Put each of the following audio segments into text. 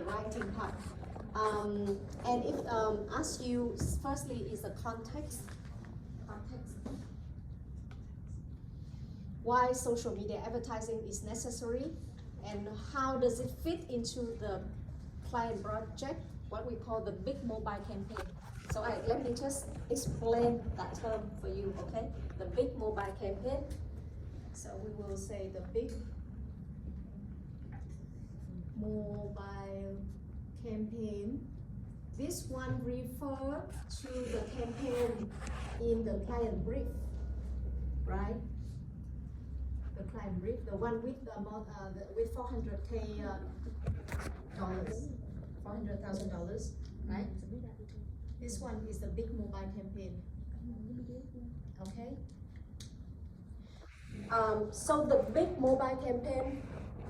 writing part. And if ask you, firstly is the context. Why social media advertising is necessary, and how does it fit into the client project, what we call the big mobile campaign. So let me just explain that term for you, okay? The big mobile campaign. So we will say the big mobile campaign. This one refers to the campaign in the client brief, right? The client brief, the one with the amount, with $400K dollars, $400,000, right? This one is the big mobile campaign. Okay. So the big mobile campaign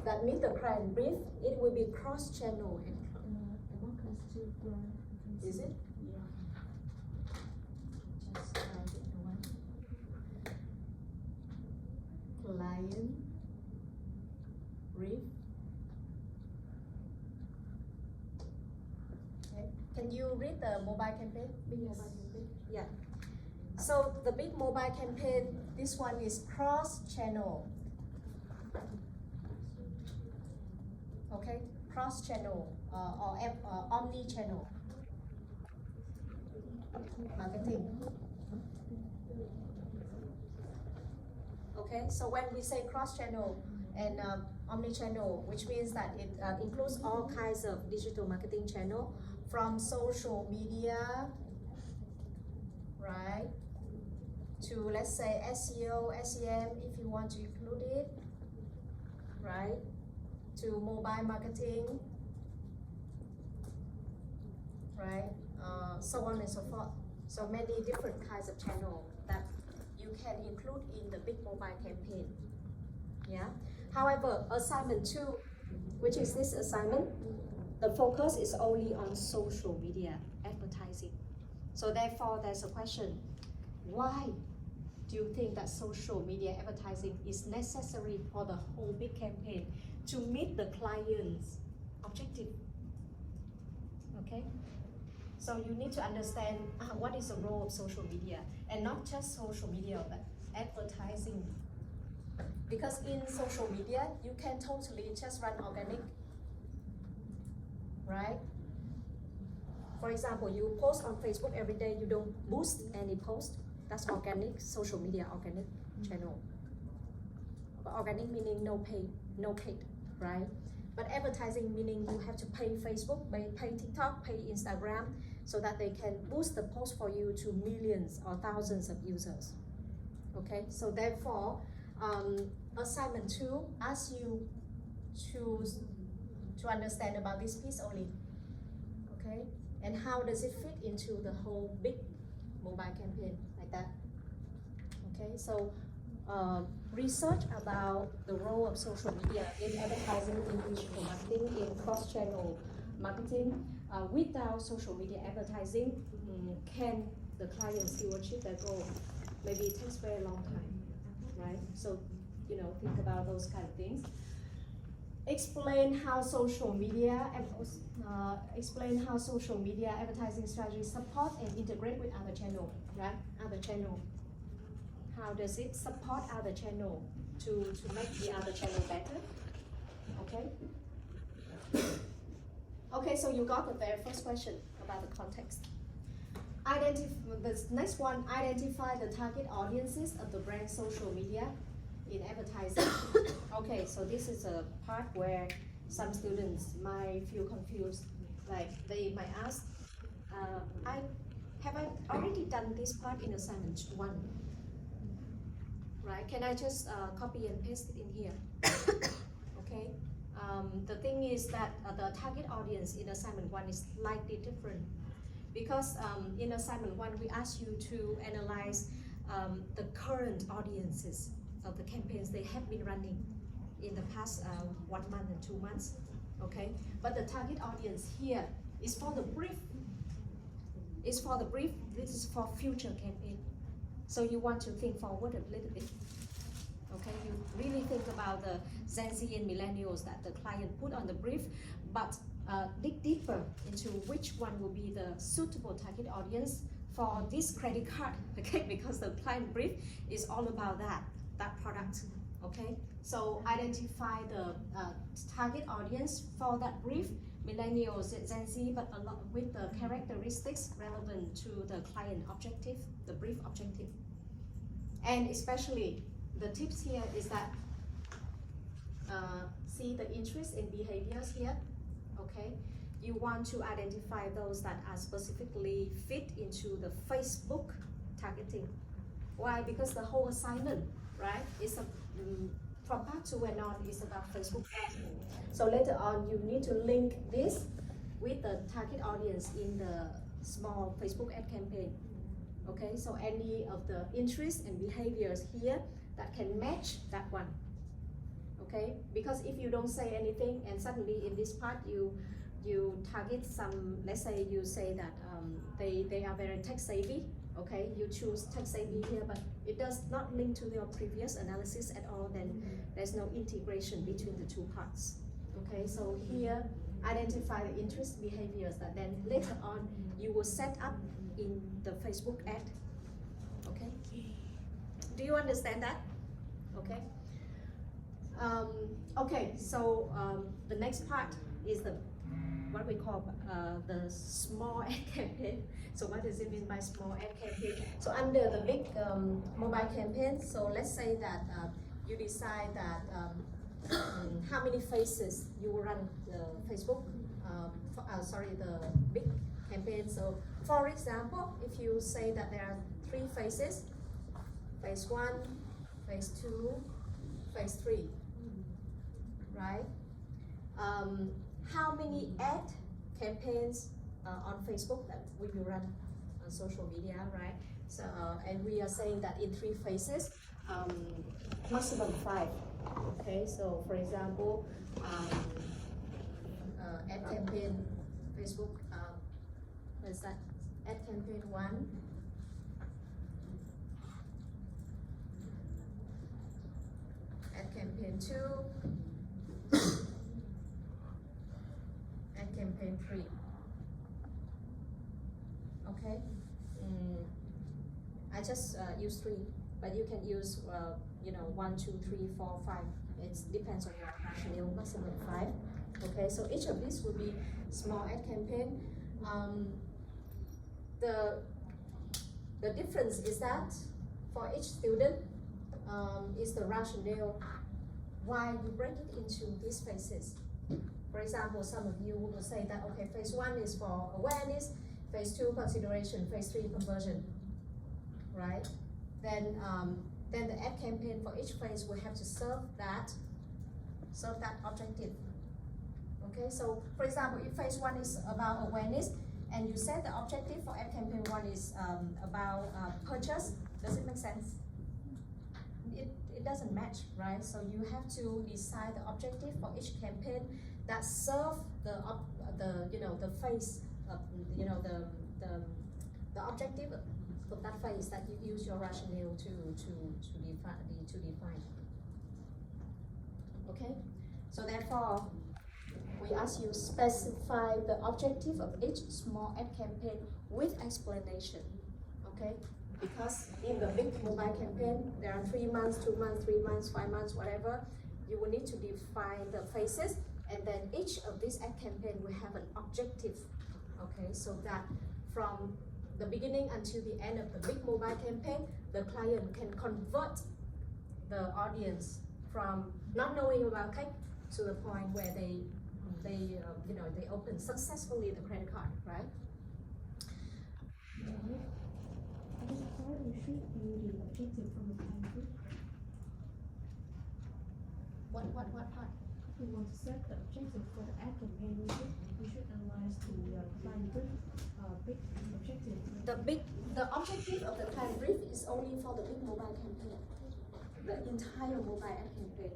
that meets the client brief, it will be cross-channel. Is it? Client brief. Okay. Can you read the mobile campaign? Big mobile campaign? Yeah. So the big mobile campaign, this one is cross-channel. Okay, cross-channel or omni-channel marketing. Okay, so when we say cross-channel and omni-channel, which means that it includes all kinds of digital marketing channel, from social media, right, to let's say SEO, SEM, if you want to include it, right, to mobile marketing, right, so on and so forth. So many different kinds of channel that you can include in the big mobile campaign. Yeah. However, assignment 2, which is this assignment, the focus is only on social media advertising. So therefore, there's a question: why do you think that social media advertising is necessary for the whole big campaign to meet the client's objective? Okay. So you need to understand what is the role of social media, and not just social media, but advertising. Because in social media, you can totally just run organic, right? For example, you post on Facebook every day, you don't boost any post, that's organic, social media organic channel. But organic meaning no pay, no paid, right? But advertising meaning you have to pay Facebook, pay TikTok, pay Instagram, so that they can boost the post for you to millions or thousands of users. Okay, so therefore, assignment 2 asks you to understand about this piece only. Okay, and how does it fit into the whole big mobile campaign like that? Okay, so research about the role of social media in advertising, in digital marketing, in cross-channel marketing. Without social media advertising, can the client still achieve their goal? Maybe it takes very long time, right? So, think about those kind of things. Explain how social media advertising strategies support and integrate with other channel, right? Other channel. How does it support other channel to make the other channel better? Okay. Okay, so you got the very first question about the context. The next one, identify the target audiences of the brand social media in advertising. Okay, so this is a part where some students might feel confused. Like they might ask, I already done this part in assignment 1, right? Can I just copy and paste it in here? Okay. The thing is that the target audience in assignment 1 is slightly different, because in assignment 1 we ask you to analyze the current audiences of the campaigns they have been running in the past 1 month and 2 months. Okay, but the target audience here is for the brief. It's for the brief. This is for future campaign. So you want to think forward a little bit. Okay, you really think about the Gen Z and millennials that the client put on the brief, but dig deeper into which one will be the suitable target audience for this credit card, okay? Because the client brief is all about that product, okay? So identify the target audience for that brief, millennials, Gen Z, but a lot with the characteristics relevant to the client objective, the brief objective. And especially the tips here is that see the interest in behaviors here, okay? You want to identify those that are specifically fit into the Facebook targeting. Why? Because the whole assignment, right, is from part 2 and on is about Facebook ads. So later on, you need to link this with the target audience in the small Facebook ad campaign. Okay, so any of the interests and behaviors here that can match that one. Okay, because if you don't say anything and suddenly in this part you target some, let's say you say that they are very tech savvy. Okay, you choose tech savvy here, but it does not link to your previous analysis at all, then there's no integration between the two parts. Okay, so here identify the interest behaviors that then later on you will set up in the Facebook ad. Okay, do you understand that? Okay. Okay, so the next part is the what we call the small ad campaign. So what does it mean by small ad campaign? So under the big mobile campaign, so let's say that you decide that how many phases you will run the Facebook, the big campaign. So for example, if you say that there are 3 phases, phase 1, phase 2, phase 3, right? How many ad campaigns on Facebook that we will run on social media, right? So and we are saying that in 3 phases, maximum 5. Okay, so for example, ad campaign Facebook, what is that? Ad campaign 1. Ad campaign 2. Ad campaign 3. Okay. I just use 3, but you can use 1, 2, 3, 4, 5. It depends on your rationale. Maximum 5. Okay, so each of these will be small ad campaign. The difference is that for each student is the rationale why you break it into these phases. For example, some of you will say that okay, phase 1 is for awareness, phase 2 consideration, phase 3 conversion, right? Then the ad campaign for each phase will have to serve that objective. Okay, so for example, if phase 1 is about awareness, and you said the objective for ad campaign 1 is about purchase, does it make sense? It doesn't match, right? So you have to decide the objective for each campaign that serve the phase, the objective of that phase that you use your rationale to define. Okay, so therefore we ask you specify the objective of each small ad campaign with explanation. Okay, because in the big mobile campaign there are 3 months, 2 months, 3 months, 5 months, whatever. You will need to define the phases, and then each of these ad campaign will have an objective. Okay, so that from the beginning until the end of the big mobile campaign, the client can convert the audience from not knowing about cake to the point where they open successfully the credit card, right? What part? We want to set the objective for the ad campaign. We should analyze the client brief, big objective. The objective of the client brief is only for the big mobile campaign. The entire mobile ad campaign.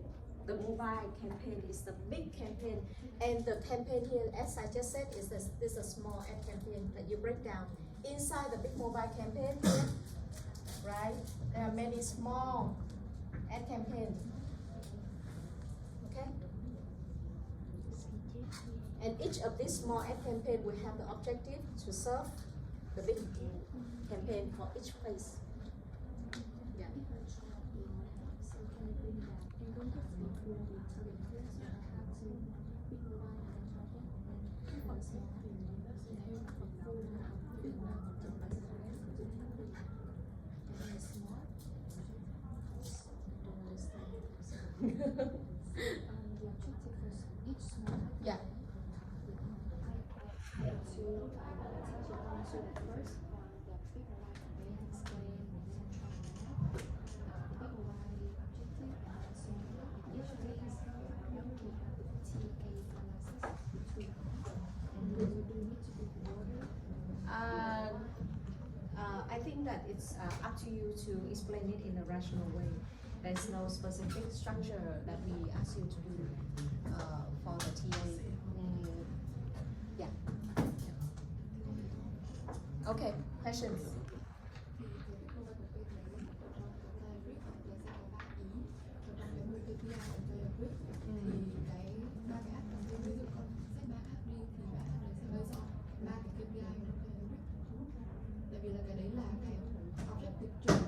The mobile campaign is the big campaign, and the campaign here, as I just said, is a small ad campaign that you break down inside the big mobile campaign. Right? There are many small ad campaign. Okay? And each of these small ad campaign will have the objective to serve the big campaign for each place. Yeah. Yeah. Uh, I think that it's up to you to explain it in a rational way. There's no specific structure that we ask you to do for the TA. Yeah. Okay, questions? Tại vì là cái đấy là cái objective chung,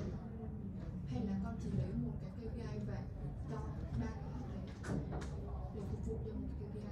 hay là con chỉ lấy một cái KPI và cho ba cái đấy để phục vụ cho một cái KPI.